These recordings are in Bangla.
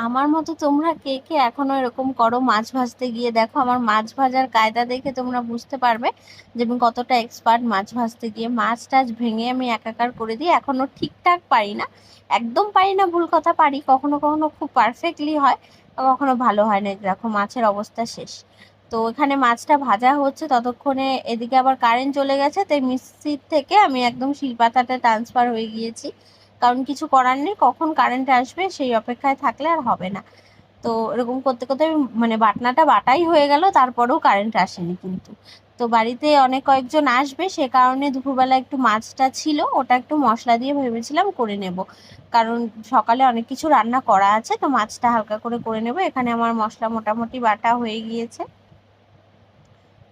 আমার মতো তোমরা কে কে এখনো এরকম করো? মাছ ভাজতে গিয়ে দেখো, আমার মাছ ভাজার কায়দা দেখে তোমরা বুঝতে পারবে যে আমি কতটা এক্সপার্ট। মাছ ভাজতে গিয়ে মাছ টাছ ভেঙে আমি একাকার করে দিই। এখনো ঠিকঠাক পারি না, একদম পারি না ভুল কথা, পারি কখনো কখনো, খুব পারফেক্টলি হয়, কখনো ভালো হয় না। দেখো মাছের অবস্থা শেষ। তো এখানে মাছটা ভাজা হচ্ছে ততক্ষণে এদিকে আবার কারেন্ট চলে গেছে, তাই মিক্সির থেকে আমি একদম শিলপাতাতে ট্রান্সফার হয়ে গিয়েছি। কারণ কিছু করার নেই, কখন কারেন্ট আসবে সেই অপেক্ষায় থাকলে আর হবে না। তো এরকম করতে করতে মানে বাটনাটা বাটাই হয়ে গেল, তারপরেও কারেন্ট আসেনি কিন্তু। তো বাড়িতে অনেক কয়েকজন আসবে, সে কারণে দুপুরবেলা একটু মাছটা ছিল, ওটা একটু মশলা দিয়ে ভেবেছিলাম করে নেব। কারণ সকালে অনেক কিছু রান্না করা আছে, তো মাছটা হালকা করে করে নেব। এখানে আমার মশলা মোটামুটি বাটা হয়ে গিয়েছে।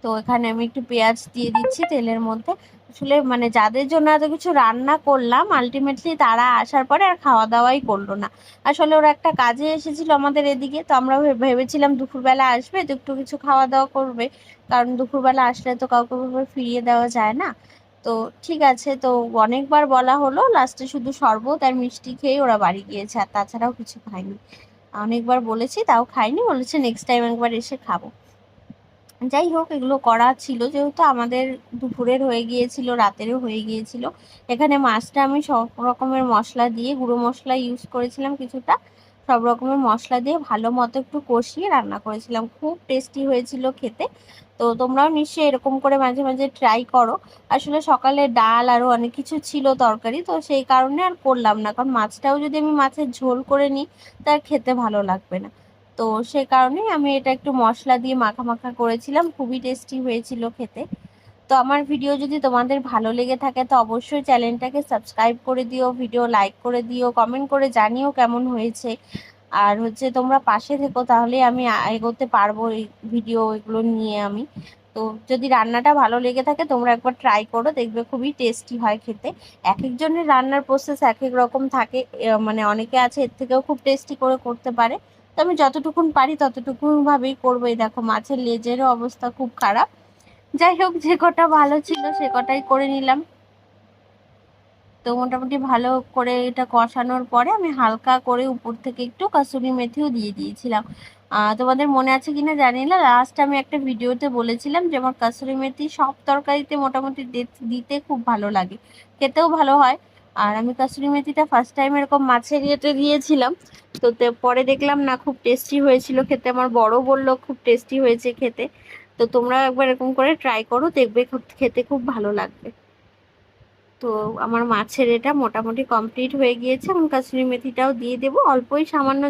তো এখানে আমি একটু পেঁয়াজ দিয়ে দিচ্ছি তেলের মধ্যে। আসলে মানে যাদের জন্য এত কিছু রান্না করলাম, আলটিমেটলি তারা আসার পরে আর খাওয়া দাওয়াই করলো না। আসলে ওরা একটা কাজে এসেছিল আমাদের এদিকে, তো আমরা ভেবেছিলাম দুপুরবেলা আসবে তো একটু কিছু খাওয়া দাওয়া করবে, কারণ দুপুরবেলা আসলে তো কাউকে ভাবে ফিরিয়ে দেওয়া যায় না। তো ঠিক আছে, তো অনেকবার বলা হলো, লাস্টে শুধু শরবত আর মিষ্টি খেয়ে ওরা বাড়ি গিয়েছে, আর তাছাড়াও কিছু খায়নি। অনেকবার বলেছি তাও খায়নি, বলেছে নেক্সট টাইম একবার এসে খাবো। যাই হোক, এগুলো করা ছিল যেহেতু আমাদের দুপুরের হয়ে গিয়েছিল, রাতেরও হয়ে গিয়েছিল। এখানে মাছটা আমি সব রকমের মশলা দিয়ে, গুঁড়ো মশলা ইউজ করেছিলাম কিছুটা, সব রকমের মশলা দিয়ে ভালো মতো একটু কষিয়ে রান্না করেছিলাম। খুব টেস্টি হয়েছিল খেতে। তো তোমরাও নিশ্চয়ই এরকম করে মাঝে মাঝে ট্রাই করো। আসলে সকালে ডাল আরও অনেক কিছু ছিল তরকারি, তো সেই কারণে আর করলাম না, কারণ মাছটাও যদি আমি মাছের ঝোল করে নিই তার খেতে ভালো লাগবে না। তো সে কারণেই আমি এটা একটু মশলা দিয়ে মাখা মাখা করেছিলাম, খুবই টেস্টি হয়েছিল খেতে। তো আমার ভিডিও যদি তোমাদের ভালো লেগে থাকে তো অবশ্যই চ্যানেলটাকে সাবস্ক্রাইব করে দিও, ভিডিও লাইক করে দিও, কমেন্ট করে জানিও কেমন হয়েছে। আর তোমরা পাশে থেকো, তাহলে আমি এগোতে পারবো এই ভিডিও এগুলো নিয়ে আমি। তো যদি রান্নাটা ভালো লেগে থাকে তোমরা একবার ট্রাই করো, দেখবে খুবই টেস্টি হয় খেতে। এক একজনের রান্নার প্রসেস এক এক রকম থাকে, মানে অনেকে আছে এর থেকেও খুব টেস্টি করে করতে পারে। তো আমি যতটুকুন পারি ততটুকুন ভাবেই করবো। এই দেখো মাছের লেজেরও অবস্থা খুব খারাপ। যাই হোক, যে কটা ভালো ছিল সে কটাই করে নিলাম। তো মোটামুটি ভালো করে এটা কষানোর পরে আমি হালকা করে উপর থেকে একটু কাসুরি মেথিও দিয়ে দিয়েছিলাম। তোমাদের মনে আছে কিনা জানি না, লাস্ট আমি একটা ভিডিওতে বলেছিলাম যে আমার কাসুরি মেথি সব তরকারিতে মোটামুটি দিতে খুব ভালো লাগে, খেতেও ভালো হয়। আর আমি কাসুরি মেথিটা ফার্স্ট টাইম এরকম মাছের ইয়েতে দিয়েছিলাম। তো পরে দেখলাম না, খুব টেস্টি হয়েছিল খেতে, আমার বড় বললো খুব টেস্টি হয়েছে খেতে। তো তোমরা একবার এরকম করে ট্রাই করো, দেখবে খেতে খুব ভালো লাগবে। তো আমার মাছের এটা মোটামুটি কমপ্লিট হয়ে গিয়েছে, এখন কাসুরি মেথিটাও দিয়ে দেবো, অল্পই সামান্য